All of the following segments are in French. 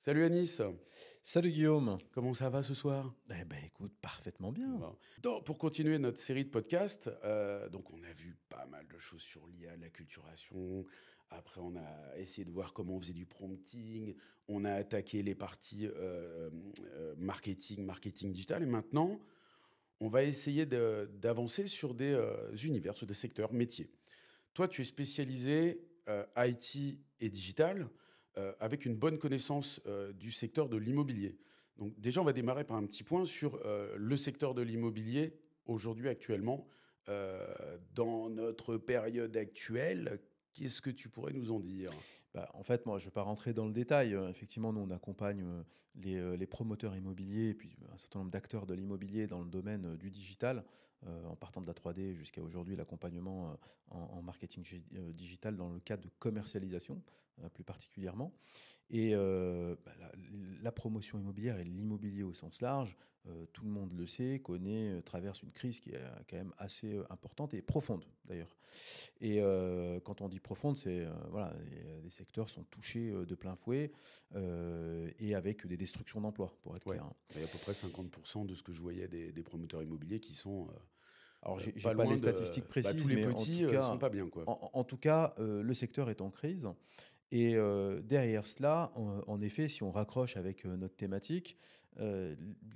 Salut Anis, Salut Guillaume. comment ça va ce soir? Eh ben écoute, parfaitement bien. Bon. Pour continuer notre série de podcasts, donc on a vu pas mal de choses sur l'IA, l'acculturation. Après, on a essayé de voir comment on faisait du prompting. On a attaqué les parties marketing digital. Et maintenant, on va essayer d'avancer sur des univers, sur des secteurs métiers. Toi, tu es spécialisé IT et digital avec une bonne connaissance du secteur de l'immobilier. Donc déjà, on va démarrer par un petit point sur le secteur de l'immobilier aujourd'hui, actuellement. Dans notre période actuelle, qu'est-ce que tu pourrais nous en dire? En fait, moi, je ne vais pas rentrer dans le détail. Effectivement, nous, on accompagne les promoteurs immobiliers et puis un certain nombre d'acteurs de l'immobilier dans le domaine du digital, en partant de la 3D jusqu'à aujourd'hui l'accompagnement en marketing digital dans le cadre de commercialisation, plus particulièrement. Et la promotion immobilière et l'immobilier au sens large, tout le monde le sait, connaît, traverse une crise qui est quand même assez importante et profonde d'ailleurs. Et quand on dit profonde, c'est voilà, les secteurs sont touchés de plein fouet et avec des destructions d'emplois, pour être Ouais, clair, hein. il y a à peu près 50% de ce que je voyais des promoteurs immobiliers qui sont Alors, j'ai pas pas les loin de... statistiques Bah, tous précises, les mais petits sont pas bien, quoi. en tout cas, le secteur est en crise. Et derrière cela, en effet, si on raccroche avec notre thématique,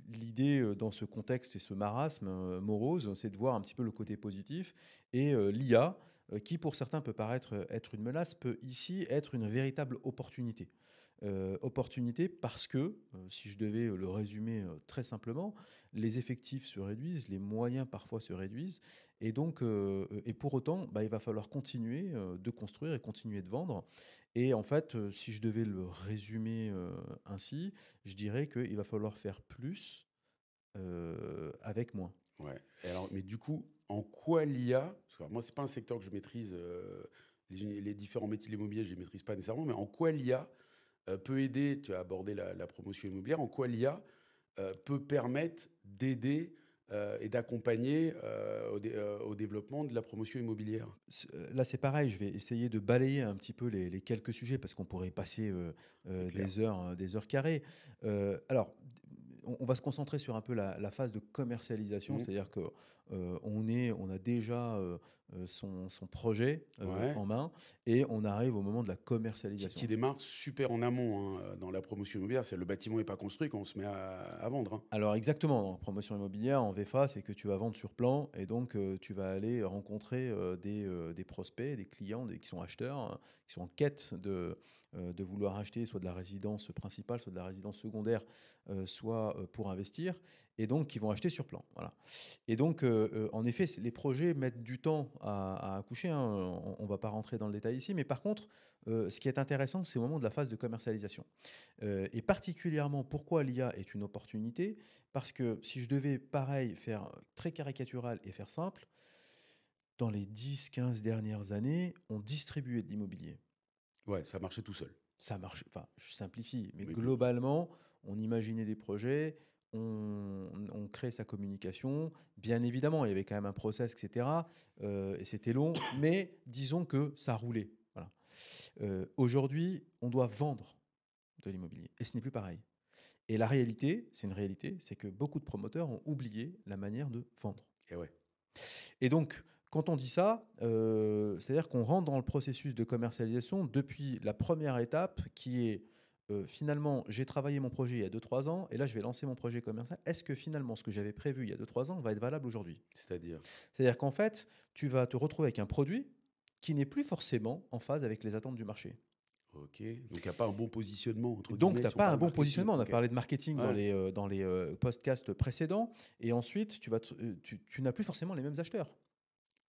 l'idée dans ce contexte et ce marasme morose, c'est de voir un petit peu le côté positif. Et l'IA, qui pour certains peut paraître être une menace, peut ici être une véritable opportunité. Opportunité parce que, si je devais le résumer très simplement, les effectifs se réduisent, les moyens parfois se réduisent, et donc, et pour autant, il va falloir continuer de construire et continuer de vendre. Et en fait, si je devais le résumer ainsi, je dirais qu'il va falloir faire plus avec moins. Ouais. Et alors, mais du coup, en quoi l'IA, parce que alors, moi, c'est pas un secteur que je maîtrise, les différents métiers de l'immobilier, je les maîtrise pas nécessairement, mais en quoi l'IA peut aider, tu as abordé la promotion immobilière, en quoi l'IA peut permettre d'aider et d'accompagner au développement de la promotion immobilière? Là, c'est pareil, je vais essayer de balayer un petit peu les quelques sujets parce qu'on pourrait passer C'est clair. des heures carrées. Alors, on va se concentrer sur un peu la phase de commercialisation, Mhm. c'est-à-dire que on a déjà son projet Ouais. en main et on arrive au moment de la Qui commercialisation. démarre super en amont hein, dans la promotion immobilière. C'est le bâtiment n'est pas construit quand on se met à vendre, hein. Alors exactement, en promotion immobilière, en VFA, c'est que tu vas vendre sur plan et donc tu vas aller rencontrer des prospects, des clients qui sont acheteurs, hein, qui sont en quête de vouloir acheter soit de la résidence principale, soit de la résidence secondaire, soit pour investir, et donc qui vont acheter sur plan. Voilà. Et donc, en effet, les projets mettent du temps à accoucher, hein, on ne va pas rentrer dans le détail ici, mais par contre, ce qui est intéressant, c'est au moment de la phase de commercialisation. Et particulièrement, pourquoi l'IA est une opportunité? Parce que si je devais, pareil, faire très caricatural et faire simple, dans les 10, 15 dernières années, on distribuait de l'immobilier. Ouais, ça marchait tout seul. Ça marche, enfin, je simplifie, mais Mais globalement, on imaginait des projets, on crée sa communication. Bien évidemment, il y avait quand même un process, etc. Et c'était long, mais disons que ça roulait. Voilà. Aujourd'hui, on doit vendre de l'immobilier, et ce n'est plus pareil. Et la réalité, c'est une réalité, c'est que beaucoup de promoteurs ont oublié la manière de vendre. et ouais. Et donc, quand on dit ça, c'est-à-dire qu'on rentre dans le processus de commercialisation depuis la première étape qui est finalement, j'ai travaillé mon projet il y a 2, 3 ans et là, je vais lancer mon projet commercial. Est-ce que finalement, ce que j'avais prévu il y a 2, 3 ans va être valable aujourd'hui? C'est-à-dire? C'est-à-dire qu'en fait, tu vas te retrouver avec un produit qui n'est plus forcément en phase avec les attentes du marché. OK. Donc il y a pas un bon positionnement entre Donc, guillemets tu as si on pas un parle bon marketing. positionnement. On a OK. parlé de marketing Ouais, dans les podcasts précédents. Et ensuite, tu n'as plus forcément les mêmes acheteurs.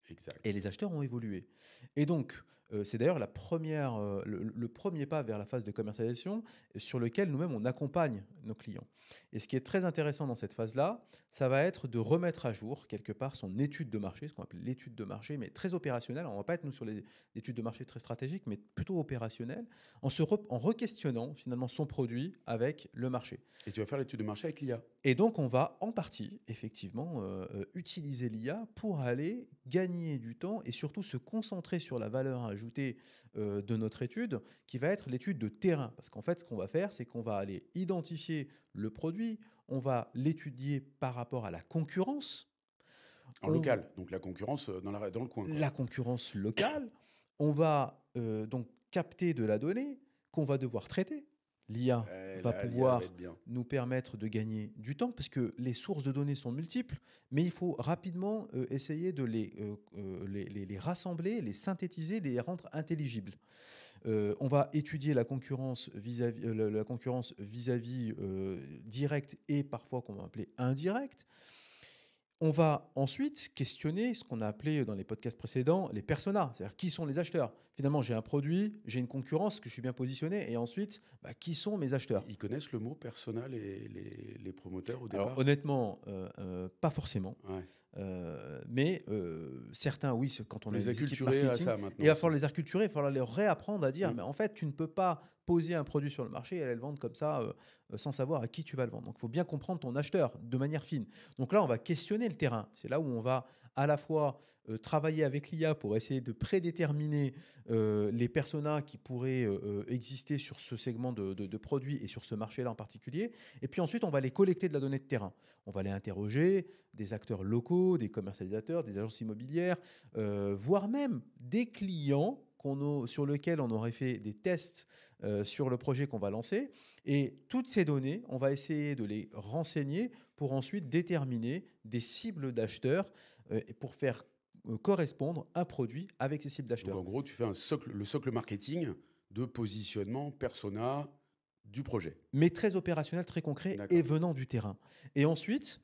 Et exact. les acheteurs ont évolué. Et donc, c'est d'ailleurs le premier pas vers la phase de commercialisation sur lequel nous-mêmes on accompagne nos clients. Et ce qui est très intéressant dans cette phase-là, ça va être de remettre à jour quelque part son étude de marché, ce qu'on appelle l'étude de marché, mais très opérationnelle. On ne va pas être nous sur les études de marché très stratégiques, mais plutôt opérationnelles, en re-questionnant finalement son produit avec le marché. Et tu vas faire l'étude de marché avec l'IA? Et donc, on va en partie, effectivement, utiliser l'IA pour aller gagner du temps et surtout se concentrer sur la valeur ajoutée de notre étude, qui va être l'étude de terrain. Parce qu'en fait, ce qu'on va faire, c'est qu'on va aller identifier le produit, on va l'étudier par rapport à la concurrence, En on local, donc la concurrence dans le coin, quoi. la concurrence locale, on va donc capter de la donnée qu'on va devoir traiter. L'IA va Là, l'IA va pouvoir être bien. nous permettre de gagner du temps parce que les sources de données sont multiples, mais il faut rapidement essayer de les rassembler, les synthétiser, les rendre intelligibles. On va étudier la concurrence vis-à-vis, la concurrence vis-à-vis directe et parfois qu'on va appeler indirecte. On va ensuite questionner ce qu'on a appelé dans les podcasts précédents les personas, c'est-à-dire qui sont les acheteurs. Finalement, j'ai un produit, j'ai une concurrence, que je suis bien positionné, et ensuite, qui sont mes acheteurs? Ils connaissent le mot persona, les promoteurs au Alors départ? honnêtement, pas forcément. Ouais. Mais certains, oui, quand on Faut a les des équipes acculturer à marketing, ça et maintenant il va aussi. falloir les acculturer, il va falloir leur réapprendre à dire, Mm. mais en fait, tu ne peux pas poser un produit sur le marché et aller le vendre comme ça, sans savoir à qui tu vas le vendre. Donc, il faut bien comprendre ton acheteur de manière fine. Donc là, on va questionner le terrain. C'est là où on va à la fois travailler avec l'IA pour essayer de prédéterminer les personas qui pourraient exister sur ce segment de produits et sur ce marché-là en particulier. Et puis ensuite, on va les collecter de la donnée de terrain. On va aller interroger des acteurs locaux, des commercialisateurs, des agences immobilières, voire même des clients sur lesquels on aurait fait des tests sur le projet qu'on va lancer. Et toutes ces données, on va essayer de les renseigner pour ensuite déterminer des cibles d'acheteurs et pour faire correspondre un produit avec ces cibles Donc d'acheteurs. en gros, tu fais le socle marketing de positionnement persona du projet. Mais très opérationnel, très concret et D'accord. venant du terrain. Et ensuite,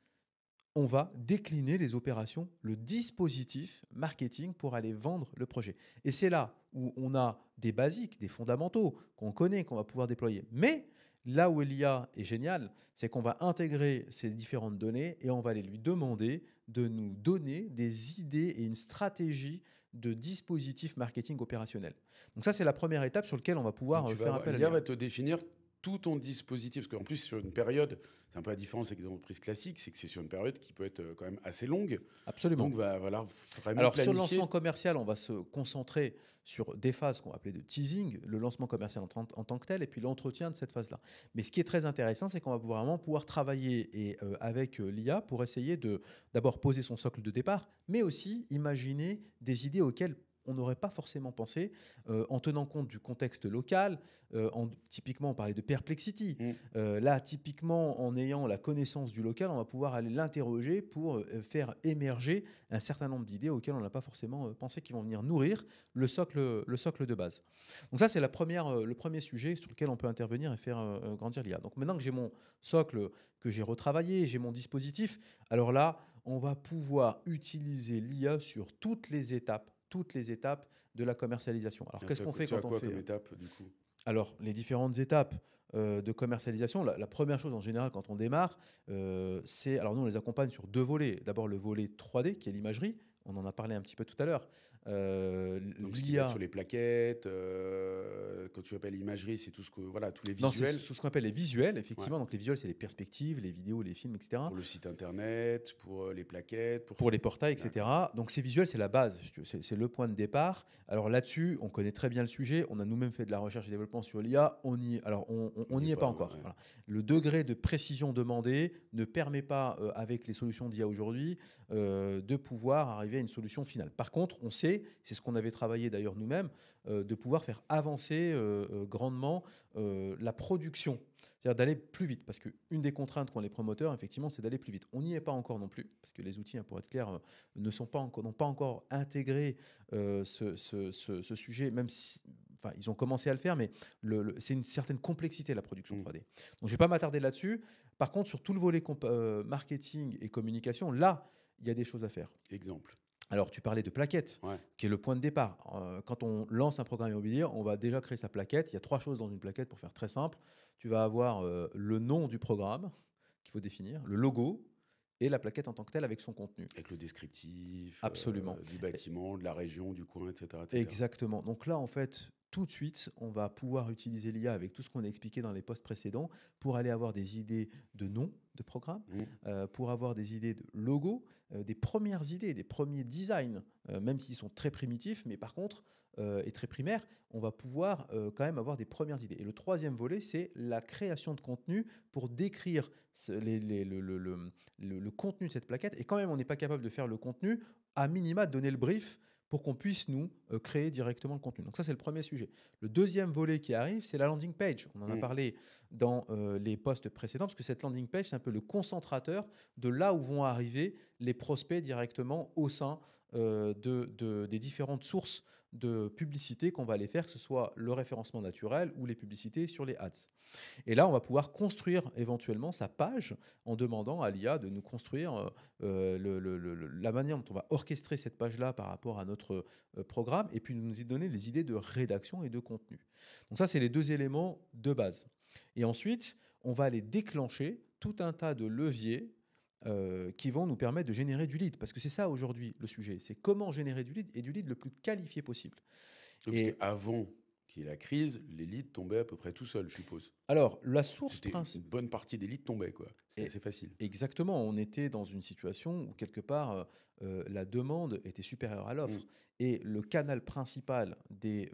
on va décliner les opérations, le dispositif marketing pour aller vendre le projet. Et c'est là où on a des basiques, des fondamentaux qu'on connaît, qu'on va pouvoir déployer. Mais là où l'IA est géniale, c'est qu'on va intégrer ces différentes données et on va aller lui demander de nous donner des idées et une stratégie de dispositif marketing opérationnel. Donc ça, c'est la première étape sur laquelle on va pouvoir Donc faire appel à l'IA l'IA. va te définir tout ton dispositif. Parce qu'en plus, sur une période, c'est un peu la différence avec les entreprises classiques, c'est que c'est sur une période qui peut être quand même assez longue. Absolument. Donc, va falloir vraiment Alors, sur le planifier. lancement commercial, on va se concentrer sur des phases qu'on va appeler de teasing, le lancement commercial en tant que tel, et puis l'entretien de cette phase-là. Mais ce qui est très intéressant, c'est qu'on va vraiment pouvoir travailler avec l'IA pour essayer de d'abord poser son socle de départ, mais aussi imaginer des idées auxquelles on n'aurait pas forcément pensé, en tenant compte du contexte local. Typiquement, on parlait de perplexity. Mm. Là, typiquement, en ayant la connaissance du local, on va pouvoir aller l'interroger pour faire émerger un certain nombre d'idées auxquelles on n'a pas forcément pensé, qui vont venir nourrir le socle de base. Donc ça, c'est le premier sujet sur lequel on peut intervenir et faire grandir l'IA. Donc maintenant que j'ai mon socle, que j'ai retravaillé, j'ai mon dispositif, alors là, on va pouvoir utiliser l'IA sur toutes les étapes de la commercialisation. Alors, qu'est-ce qu'on fait Tu as quand on quoi fait comme étape, du coup? Alors, les différentes étapes de commercialisation, la première chose en général quand on démarre, c'est, alors nous on les accompagne sur deux volets. D'abord le volet 3D qui est l'imagerie, on en a parlé un petit peu tout à l'heure. Donc, ce qui va être L'IA, sur les plaquettes, quand tu appelles imagerie, c'est tout ce que, voilà, tous les non, c'est visuels ce qu'on appelle les visuels, effectivement. Ouais. Donc les visuels, c'est les perspectives, les vidéos, les films, etc. pour le site internet, pour les plaquettes, Pour les portails, D'accord. etc. Donc ces visuels, c'est la base, c'est le point de départ. Alors là-dessus, on connaît très bien le sujet, on a nous-mêmes fait de la recherche et développement sur l'IA, on n'y est pas encore. ouais. Voilà. Le degré de précision demandé ne permet pas, avec les solutions d'IA aujourd'hui, de pouvoir arriver à une solution finale. Par contre, on sait, c'est ce qu'on avait travaillé d'ailleurs nous-mêmes, de pouvoir faire avancer grandement la production. C'est-à-dire d'aller plus vite, parce qu'une des contraintes qu'ont les promoteurs, effectivement, c'est d'aller plus vite. On n'y est pas encore non plus, parce que les outils, pour être clair, n'ont pas encore intégré ce sujet, même si, enfin, ils ont commencé à le faire, mais c'est une certaine complexité, la production 3D. Donc, je ne vais pas m'attarder là-dessus. Par contre, sur tout le volet marketing et communication, là, il y a des choses à faire. Exemple. Alors, tu parlais de plaquettes, Ouais. qui est le point de départ. Quand on lance un programme immobilier, on va déjà créer sa plaquette. Il y a 3 choses dans une plaquette pour faire très simple. Tu vas avoir le nom du programme qu'il faut définir, le logo et la plaquette en tant que telle avec son contenu. Avec le descriptif Absolument. du bâtiment, de la région, du coin, etc. etc. Exactement. Donc là, en fait, tout de suite, on va pouvoir utiliser l'IA avec tout ce qu'on a expliqué dans les posts précédents pour aller avoir des idées de noms de programmes, Mmh. pour avoir des idées de logos, des premières idées, des premiers designs, même s'ils sont très primitifs, mais par contre, et très primaires, on va pouvoir quand même avoir des premières idées. Et le troisième volet, c'est la création de contenu pour décrire le contenu de cette plaquette. Et quand même, on n'est pas capable de faire le contenu, à minima, donner le brief pour qu'on puisse, nous, créer directement le contenu. Donc ça, c'est le premier sujet. Le deuxième volet qui arrive, c'est la landing page. On en a Mmh. parlé dans les posts précédents, parce que cette landing page, c'est un peu le concentrateur de là où vont arriver les prospects directement au sein des différentes sources de publicité qu'on va aller faire, que ce soit le référencement naturel ou les publicités sur les ads. Et là, on va pouvoir construire éventuellement sa page en demandant à l'IA de nous construire la manière dont on va orchestrer cette page-là par rapport à notre programme et puis nous y donner les idées de rédaction et de contenu. Donc ça, c'est les deux éléments de base. Et ensuite, on va aller déclencher tout un tas de leviers qui vont nous permettre de générer du lead. Parce que c'est ça aujourd'hui le sujet. C'est comment générer du lead et du lead le plus qualifié possible. Oui, parce Et qu'avant qu'il y ait la crise, les leads tombaient à peu près tout seuls, je suppose. alors, la source C'était une principale... bonne partie des leads tombaient, quoi. C'était assez facile. Exactement, on était dans une situation où quelque part la demande était supérieure à Mmh. l'offre et le canal principal des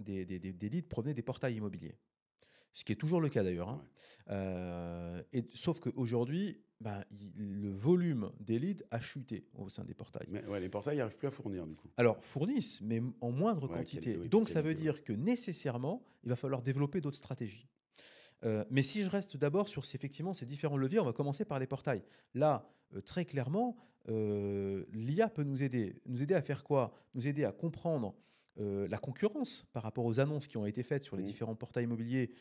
leads provenait des portails immobiliers. Ce qui est toujours le cas d'ailleurs, hein. Ouais. Sauf qu'aujourd'hui, le volume des leads a chuté au sein des portails. Mais ouais, les portails n'arrivent plus à fournir, du coup. Alors, fournissent, mais en moindre Ouais, quantité. oui, Donc, ça veut qualité, ouais. dire que nécessairement, il va falloir développer d'autres stratégies. Mais si je reste d'abord sur effectivement ces différents leviers, on va commencer par les portails. Là, très clairement, l'IA peut nous aider. Nous aider à faire quoi? Nous aider à comprendre la concurrence par rapport aux annonces qui ont été faites sur les Mmh. différents portails immobiliers,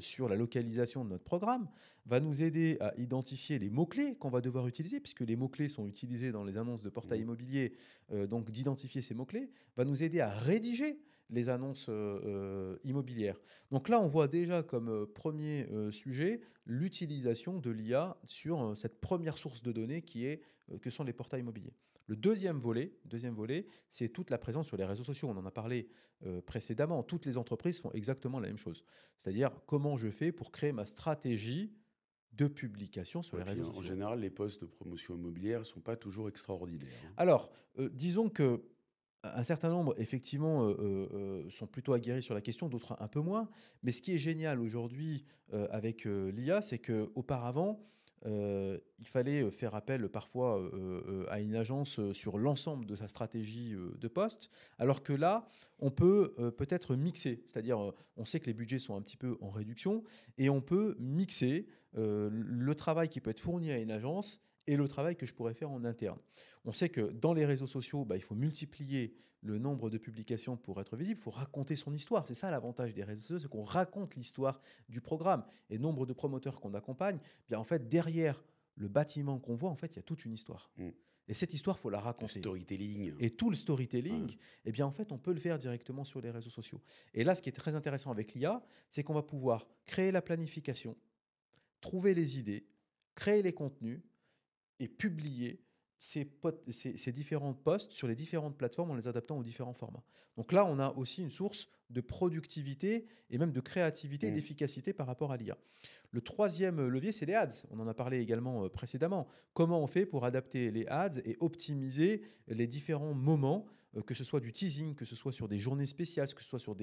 sur la localisation de notre programme, va nous aider à identifier les mots-clés qu'on va devoir utiliser, puisque les mots-clés sont utilisés dans les annonces de portails Mmh. immobiliers, donc d'identifier ces mots-clés, va nous aider à rédiger les annonces immobilières. Donc là, on voit déjà comme premier sujet l'utilisation de l'IA sur cette première source de données que sont les portails immobiliers. Le deuxième volet, c'est toute la présence sur les réseaux sociaux. On en a parlé précédemment. Toutes les entreprises font exactement la même chose. C'est-à-dire comment je fais pour créer ma stratégie de publication sur Ouais, les puis réseaux en sociaux. général, les postes de promotion immobilière ne sont pas toujours extraordinaires, hein. Alors, disons que un certain nombre, effectivement, sont plutôt aguerris sur la question, d'autres un peu moins. Mais ce qui est génial aujourd'hui avec l'IA, c'est qu'auparavant, il fallait faire appel parfois à une agence sur l'ensemble de sa stratégie de poste, alors que là, on peut peut-être mixer. C'est-à-dire, on sait que les budgets sont un petit peu en réduction, et on peut mixer le travail qui peut être fourni à une agence et le travail que je pourrais faire en interne. On sait que dans les réseaux sociaux, il faut multiplier le nombre de publications pour être visible, il faut raconter son histoire. C'est ça l'avantage des réseaux sociaux, c'est qu'on raconte l'histoire du programme. Et nombre de promoteurs qu'on accompagne, en fait, derrière le bâtiment qu'on voit, en fait, il y a toute une histoire. Mmh. Et cette histoire, il faut la Le raconter. storytelling. Et tout le storytelling, Ouais. en fait, on peut le faire directement sur les réseaux sociaux. Et là, ce qui est très intéressant avec l'IA, c'est qu'on va pouvoir créer la planification, trouver les idées, créer les contenus, et publier ces différents posts sur les différentes plateformes en les adaptant aux différents formats. Donc là, on a aussi une source de productivité et même de créativité et Mmh. d'efficacité par rapport à l'IA. Le troisième levier, c'est les ads. On en a parlé également précédemment. Comment on fait pour adapter les ads et optimiser les différents moments, que ce soit du teasing, que ce soit sur des journées spéciales, que ce soit sur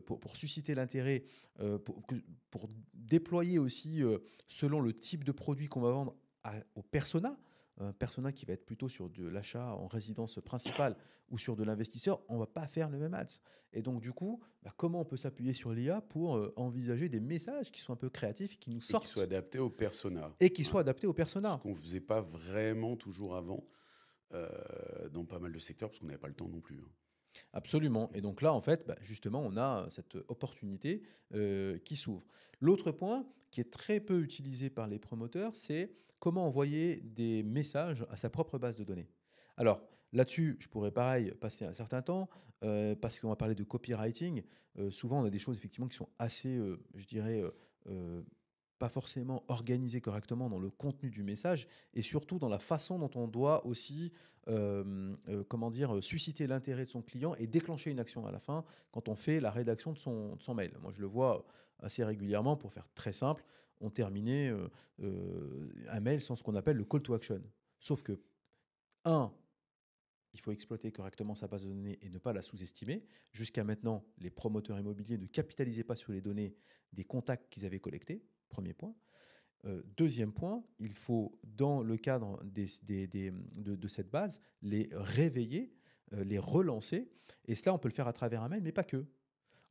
pour susciter l'intérêt, pour déployer aussi, selon le type de produit qu'on va vendre, au persona. Un persona qui va être plutôt sur de l'achat en résidence principale ou sur de l'investisseur, on ne va pas faire le même ads. Et donc, du coup, comment on peut s'appuyer sur l'IA pour envisager des messages qui sont un peu créatifs et qui nous Et qui soit sortent adapté au persona. et qui Ouais. soient adaptés au Ce persona. qu'on ne faisait pas vraiment toujours avant dans pas mal de secteurs, parce qu'on n'avait pas le temps non plus, hein. Absolument. Et donc là, en fait, justement, on a cette opportunité qui s'ouvre. L'autre point qui est très peu utilisé par les promoteurs, c'est comment envoyer des messages à sa propre base de données. Alors là-dessus, je pourrais pareil passer un certain temps parce qu'on va parler de copywriting. Souvent, on a des choses effectivement qui sont assez, je dirais, pas forcément organisé correctement dans le contenu du message et surtout dans la façon dont on doit aussi comment dire, susciter l'intérêt de son client et déclencher une action à la fin quand on fait la rédaction de son mail. Moi, je le vois assez régulièrement, pour faire très simple, on terminait un mail sans ce qu'on appelle le call to action. Sauf que, un, il faut exploiter correctement sa base de données et ne pas la sous-estimer. Jusqu'à maintenant, les promoteurs immobiliers ne capitalisaient pas sur les données des contacts qu'ils avaient collectés. Premier point. Deuxième point, il faut, dans le cadre de cette base, les réveiller, les relancer. Et cela, on peut le faire à travers un mail, mais pas que.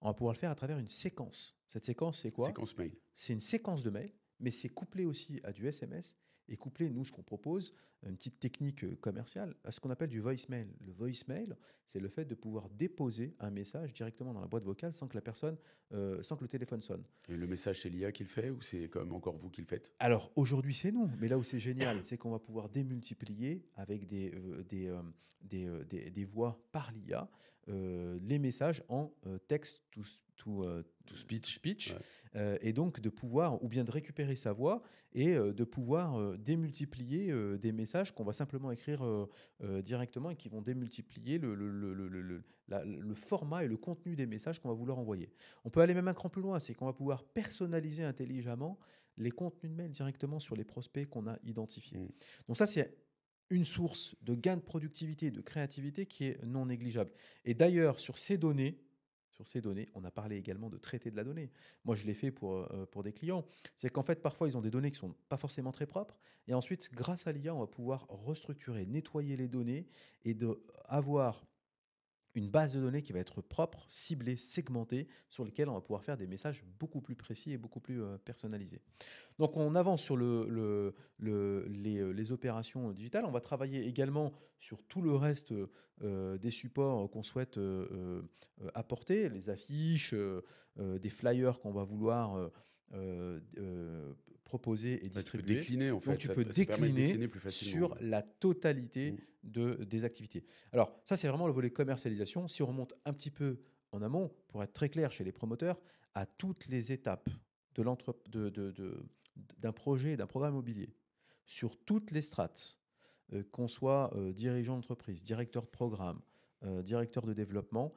On va pouvoir le faire à travers une séquence. Cette séquence, c'est quoi? Séquence mail. C'est une séquence de mails, mais c'est couplé aussi à du SMS et couplé, nous, ce qu'on propose, une petite technique commerciale, à ce qu'on appelle du voicemail. Le voicemail, c'est le fait de pouvoir déposer un message directement dans la boîte vocale sans que la personne, sans que le téléphone sonne. Et le message, c'est l'IA qui le fait ou c'est quand même encore vous qui le faites? Alors aujourd'hui c'est nous, mais là où c'est génial, c'est qu'on va pouvoir démultiplier avec des voix par l'IA les messages en texte To speech. speech, Ouais. et donc de pouvoir ou bien de récupérer sa voix et de pouvoir démultiplier des messages qu'on va simplement écrire directement et qui vont démultiplier le format et le contenu des messages qu'on va vouloir envoyer. On peut aller même un cran plus loin, c'est qu'on va pouvoir personnaliser intelligemment les contenus de mail directement sur les prospects qu'on a identifiés. Mm. Donc ça, c'est une source de gain de productivité et de créativité qui est non négligeable. Et d'ailleurs, sur ces données, on a parlé également de traiter de la donnée. Moi, je l'ai fait pour des clients. C'est qu'en fait, parfois, ils ont des données qui ne sont pas forcément très propres. Et ensuite, grâce à l'IA, on va pouvoir restructurer, nettoyer les données et avoir une base de données qui va être propre, ciblée, segmentée, sur lequel on va pouvoir faire des messages beaucoup plus précis et beaucoup plus personnalisés. Donc on avance sur les opérations digitales. On va travailler également sur tout le reste des supports qu'on souhaite apporter, les affiches, des flyers qu'on va vouloir proposer et Ouais, tu peux distribuer. décliner, en Donc fait. tu peux Ça permet de décliner décliner plus facilement. sur la totalité Mm. des activités. Alors ça, c'est vraiment le volet commercialisation. Si on remonte un petit peu en amont, pour être très clair chez les promoteurs, à toutes les étapes de d'un projet, d'un programme immobilier, sur toutes les strates, qu'on soit dirigeant d'entreprise, directeur de programme, directeur de développement,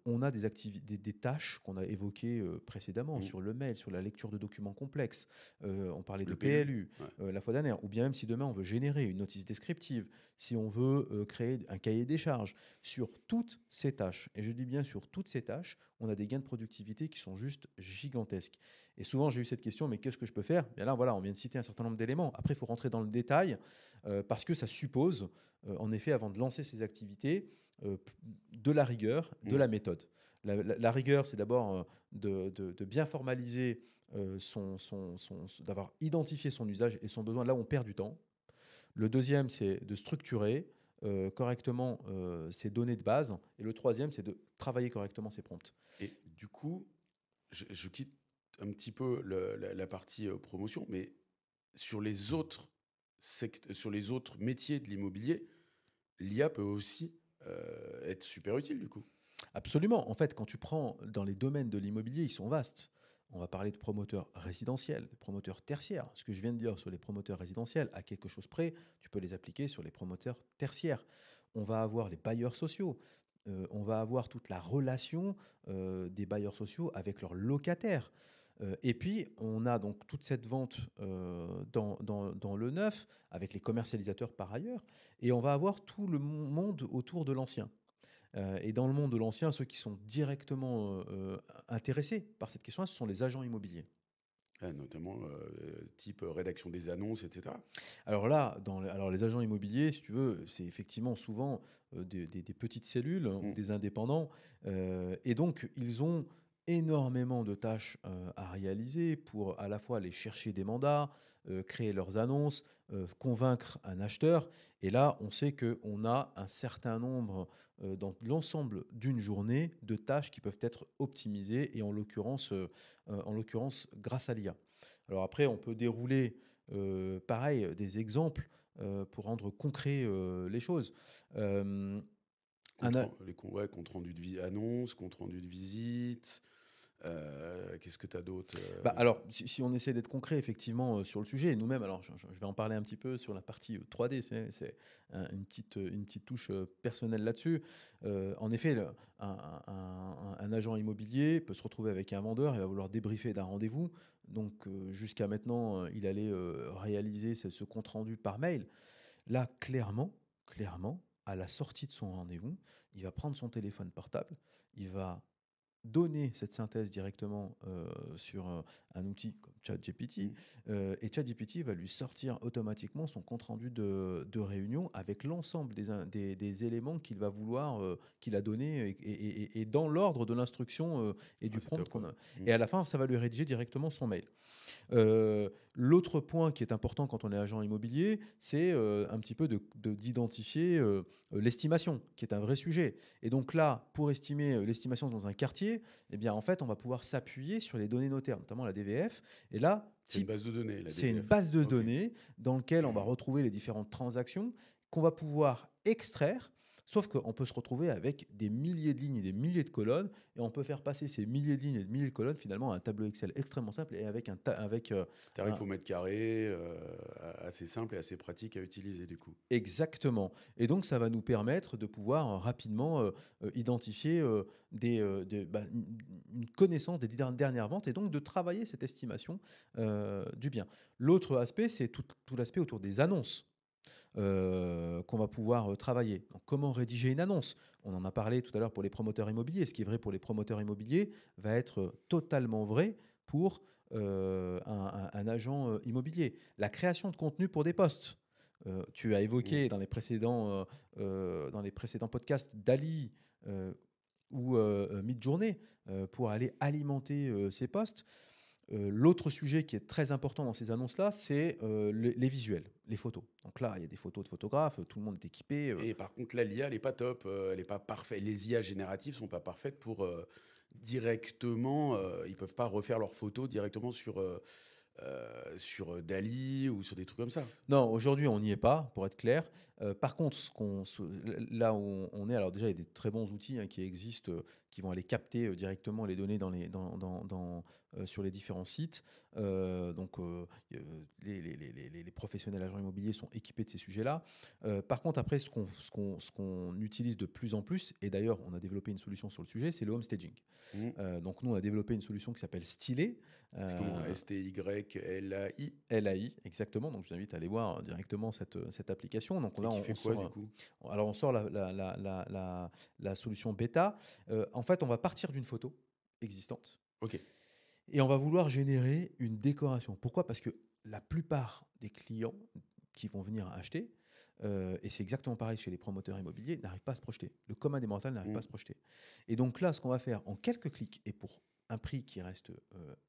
on a des tâches qu'on a évoquées précédemment Mm. sur le mail, sur la lecture de documents complexes. On parlait de Le PLU. PLU Ouais. la fois dernière, ou bien même si demain on veut générer une notice descriptive, si on veut créer un cahier des charges, sur toutes ces tâches, et je dis bien sur toutes ces tâches, on a des gains de productivité qui sont juste gigantesques. Et souvent j'ai eu cette question, mais qu'est-ce que je peux faire? Bien là, voilà, on vient de citer un certain nombre d'éléments. Après, il faut rentrer dans le détail, parce que ça suppose, en effet, avant de lancer ces activités, de la rigueur, de Mm. la méthode. La rigueur, c'est d'abord de bien formaliser, d'avoir identifié son usage et son besoin là où on perd du temps. Le deuxième, c'est de structurer correctement ses données de base. Et le troisième, c'est de travailler correctement ses prompts. Et du coup, je quitte un petit peu la partie promotion, mais sur les autres sur les autres métiers de l'immobilier, l'IA peut aussi être super utile, du coup. Absolument. En fait, quand tu prends dans les domaines de l'immobilier, ils sont vastes. On va parler de promoteurs résidentiels, de promoteurs tertiaires. Ce que je viens de dire sur les promoteurs résidentiels, à quelque chose près, tu peux les appliquer sur les promoteurs tertiaires. On va avoir les bailleurs sociaux. On va avoir toute la relation des bailleurs sociaux avec leurs locataires. Et puis, on a donc toute cette vente dans le neuf, avec les commercialisateurs par ailleurs, et on va avoir tout le monde autour de l'ancien. Et dans le monde de l'ancien, ceux qui sont directement intéressés par cette question-là, ce sont les agents immobiliers. Notamment type rédaction des annonces, etc. Alors là, alors les agents immobiliers, si tu veux, c'est effectivement souvent des petites cellules ou Mm. des indépendants. Et donc, ils ont énormément de tâches à réaliser pour à la fois aller chercher des mandats, créer leurs annonces, convaincre un acheteur. Et là, on sait qu'on a un certain nombre, dans l'ensemble d'une journée, de tâches qui peuvent être optimisées, et en l'occurrence grâce à l'IA. Alors après, on peut dérouler pareil, des exemples pour rendre concret les choses. Euh, un a- Ouais, compte rendu de annonce, compte rendu de visite, Qu'est-ce que tu as d'autre Alors, si on essaie d'être concret, effectivement, sur le sujet, et nous-mêmes, alors je vais en parler un petit peu sur la partie 3D, c'est une petite touche personnelle là-dessus. En effet, un agent immobilier peut se retrouver avec un vendeur et va vouloir débriefer d'un rendez-vous. Donc, jusqu'à maintenant, il allait réaliser ce compte-rendu par mail. Là, clairement, à la sortie de son rendez-vous, il va prendre son téléphone portable, il va donner cette synthèse directement sur un outil comme ChatGPT, Mm. et ChatGPT va lui sortir automatiquement son compte-rendu de réunion avec l'ensemble des éléments qu'il va vouloir, qu'il a donné, et dans l'ordre de l'instruction et Ah, du c'est prompt top, qu'on ouais. a. Mm. Et à la fin, ça va lui rédiger directement son mail. L'autre point qui est important quand on est agent immobilier, c'est un petit peu d'identifier l'estimation, qui est un vrai sujet. Et donc là, pour estimer l'estimation dans un quartier, eh bien, en fait, on va pouvoir s'appuyer sur les données notaires, notamment la DVF. Et là, C'est une base de données, la c'est une DVF. base de Ok. données dans laquelle on va retrouver les différentes transactions qu'on va pouvoir extraire. Sauf qu'on peut se retrouver avec des milliers de lignes et des milliers de colonnes, et on peut faire passer ces milliers de lignes et de milliers de colonnes finalement à un tableau Excel extrêmement simple et avec Tarif un. au mètre carré, assez simple et assez pratique à utiliser du coup. Exactement. Et donc, ça va nous permettre de pouvoir rapidement identifier une connaissance des dernières ventes, et donc de travailler cette estimation du bien. L'autre aspect, c'est tout l'aspect autour des annonces qu'on va pouvoir travailler. Donc, comment rédiger une annonce? On en a parlé tout à l'heure pour les promoteurs immobiliers. Ce qui est vrai pour les promoteurs immobiliers va être totalement vrai pour un agent immobilier. La création de contenu pour des postes. Tu as Mm. évoqué dans les précédents podcasts Dali ou Midjourney pour aller alimenter ces postes. L'autre sujet qui est très important dans ces annonces-là, c'est les visuels, les photos. Donc là, il y a des photos de photographes, tout le monde est équipé. Et par contre, là, l'IA, elle n'est pas top, elle n'est pas parfaite. Les IA génératives sont pas parfaites pour directement, ils peuvent pas refaire leurs photos directement sur Dali ou sur des trucs comme ça. Non, aujourd'hui, on n'y est pas, pour être clair. Par contre, là où on est, alors déjà, il y a des très bons outils qui existent, qui vont aller capter directement les données sur les différents sites. Donc, les professionnels agents immobiliers sont équipés de ces sujets-là. Par contre, après, ce qu'on utilise de plus en plus, et d'ailleurs, on a développé une solution sur le sujet, c'est le home staging. Mm. Donc, nous, on a développé une solution qui s'appelle Stylé. C'est comment? STYLAI? LAI, exactement. Donc, je vous invite à aller voir directement cette application. Donc, Et là, qui on fait quoi du sort, coup? alors on sort la solution bêta. En fait, on va partir d'une photo existante Ok. et on va vouloir générer une décoration. Pourquoi? Parce que la plupart des clients qui vont venir acheter, et c'est exactement pareil chez les promoteurs immobiliers, n'arrivent pas à se projeter. Le commun des mortels n'arrive pas Mm. à se projeter. Et donc là, ce qu'on va faire en quelques clics et pour un prix qui reste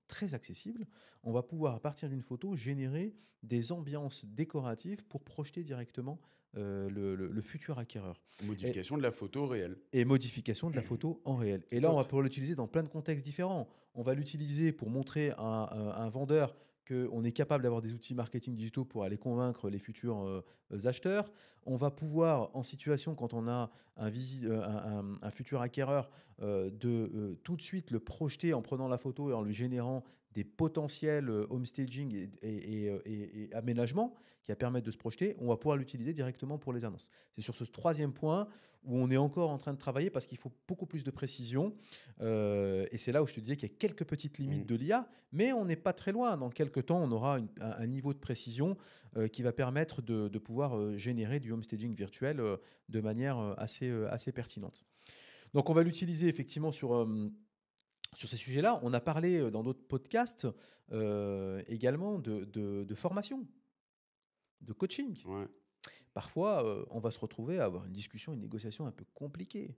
très accessible, on va pouvoir, à partir d'une photo, générer des ambiances décoratives pour projeter directement le futur acquéreur. Et, Modification de la photo réelle. et modification de la photo en réel. Et C'est là, on va top. pouvoir l'utiliser dans plein de contextes différents. On va l'utiliser pour montrer à un vendeur qu'on est capable d'avoir des outils marketing digitaux pour aller convaincre les futurs acheteurs. On va pouvoir, en situation, quand on a un futur acquéreur, de tout de suite le projeter en prenant la photo et en lui générant des potentiels home staging et aménagements qui va permettre de se projeter. On va pouvoir l'utiliser directement pour les annonces. C'est sur ce troisième point où on est encore en train de travailler parce qu'il faut beaucoup plus de précision. Et c'est là où je te disais qu'il y a quelques petites limites Mm. de l'IA, mais on n'est pas très loin. Dans quelques temps, on aura un niveau de précision qui va permettre de pouvoir générer du home staging virtuel de manière assez pertinente. Donc on va l'utiliser effectivement sur ces sujets-là. On a parlé dans d'autres podcasts également de formation, de coaching. Ouais. Parfois, on va se retrouver à avoir une discussion, une négociation un peu compliquée.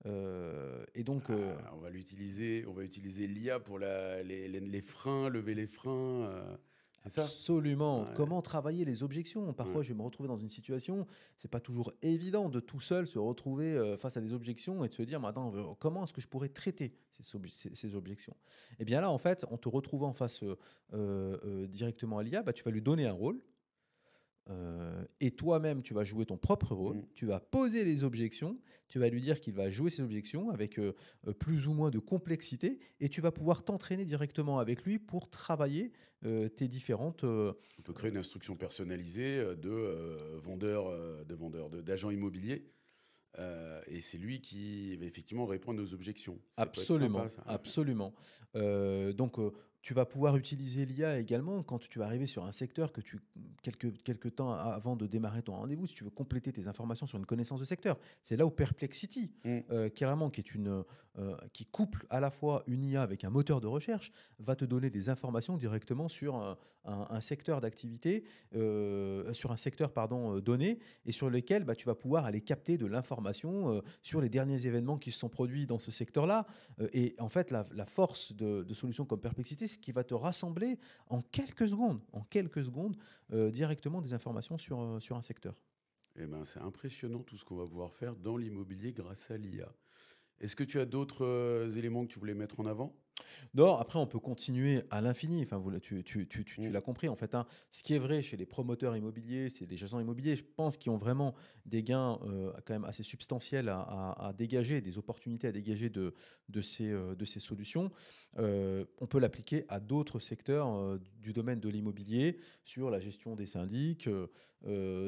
Et donc, On va utiliser l'IA pour les freins, lever les freins. C'est ça? absolument, Ouais. comment travailler les objections? Ouais. Parfois, je vais me retrouver dans une situation, c'est pas toujours évident de tout seul se retrouver face à des objections et de se dire, mais attends, comment est-ce que je pourrais traiter ces objections? Et bien là, en fait, en te retrouvant face directement à l'IA, bah, tu vas lui donner un rôle. et toi-même, tu vas jouer ton propre rôle, Mmh. tu vas poser les objections, tu vas lui dire qu'il va jouer ses objections avec plus ou moins de complexité, et tu vas pouvoir t'entraîner directement avec lui pour travailler tes différentes... On peut créer une instruction personnalisée d'agents immobiliers. Et c'est lui qui va effectivement répondre aux objections. Ça peut être sympa, Absolument, ça. Ouais, ouais. absolument. Donc, tu vas pouvoir utiliser l'IA également quand tu vas arriver sur un secteur que quelques temps avant de démarrer ton rendez-vous, si tu veux compléter tes informations sur une connaissance de secteur. C'est là où Perplexity, Mm. carrément, qui couple à la fois une IA avec un moteur de recherche, va te donner des informations directement sur un secteur d'activité, sur un secteur, pardon, donné, et sur lequel tu vas pouvoir aller capter de l'information sur les derniers événements qui se sont produits dans ce secteur-là. Et en fait, la force de solutions comme Perplexity, c'est qu'il va te rassembler en quelques secondes, directement des informations sur un secteur. Eh ben, c'est impressionnant tout ce qu'on va pouvoir faire dans l'immobilier grâce à l'IA. Est-ce que tu as d'autres éléments que tu voulais mettre en avant? Non, après, on peut continuer à l'infini. Enfin, tu Mm. l'as compris, en fait, hein. Ce qui est vrai chez les promoteurs immobiliers, c'est les agents immobiliers, je pense, qui ont vraiment des gains quand même assez substantiels à dégager, des opportunités à dégager de ces solutions. On peut l'appliquer à d'autres secteurs du domaine de l'immobilier, sur la gestion des syndics,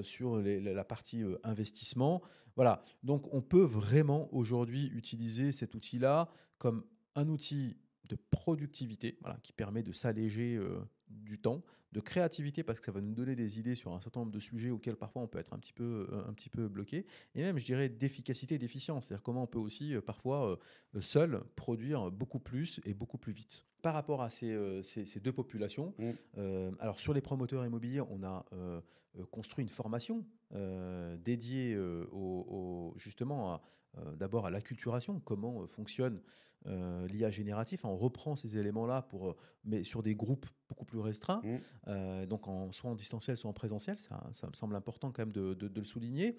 sur la partie investissement. Voilà. Donc, on peut vraiment aujourd'hui utiliser cet outil-là comme un outil de productivité, voilà, qui permet de s'alléger du temps, de créativité, parce que ça va nous donner des idées sur un certain nombre de sujets auxquels parfois on peut être un petit peu bloqué, et même, je dirais, d'efficacité et d'efficience, c'est-à-dire comment on peut aussi parfois seul produire beaucoup plus et beaucoup plus vite. Par rapport à ces deux populations, Mm. alors sur les promoteurs immobiliers, on a construit une formation dédiée justement d'abord à l'acculturation, comment fonctionne l'IA génératif. On reprend ces éléments-là mais sur des groupes beaucoup plus restreints, Mm. donc soit en distanciel, soit en présentiel. Ça me semble important quand même de le souligner.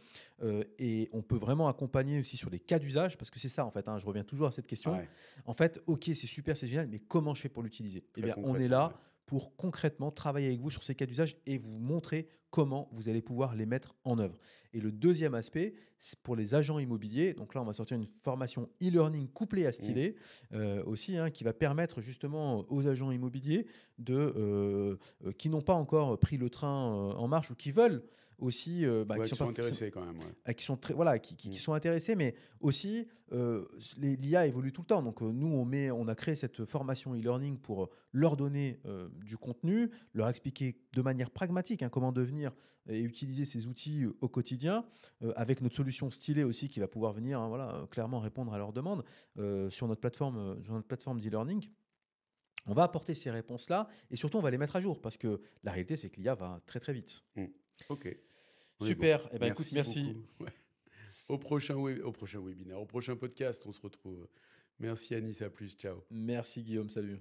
Et on peut vraiment accompagner aussi sur les cas d'usage, parce que c'est ça en fait, hein, je reviens toujours à cette question. Ouais, En fait, ok, c'est super, c'est génial, mais comment je fais pour l'utiliser? Eh très bien, on est concrètement, là ouais. pour concrètement travailler avec vous sur ces cas d'usage et vous montrer comment vous allez pouvoir les mettre en œuvre. Et le deuxième aspect, c'est pour les agents immobiliers. Donc là, on va sortir une formation e-learning couplée à Mm. Stylé aussi, hein, qui va permettre justement aux agents immobiliers qui n'ont pas encore pris le train en marche, ou qui veulent aussi, Ouais, qui sont qui pas sont forcément intéressés quand même, ouais. qui sont très, voilà, qui Mm. sont intéressés, mais aussi l'IA évolue tout le temps. Donc nous, on a créé cette formation e-learning pour leur donner du contenu, leur expliquer de manière pragmatique, hein, comment devenir et utiliser ces outils au quotidien, avec notre solution Stylé aussi, qui va pouvoir venir, hein, voilà, clairement répondre à leurs demandes sur notre plateforme d'e-learning. On va apporter ces réponses-là, et surtout on va les mettre à jour, parce que la réalité, c'est que l'IA va très très vite. Mm. Ok. Oui, bon. Super, eh ben, écoute, Merci merci. beaucoup. Ouais. Au prochain webinaire, au prochain podcast, on se retrouve. Merci Anis, à plus, ciao. Merci Guillaume, salut.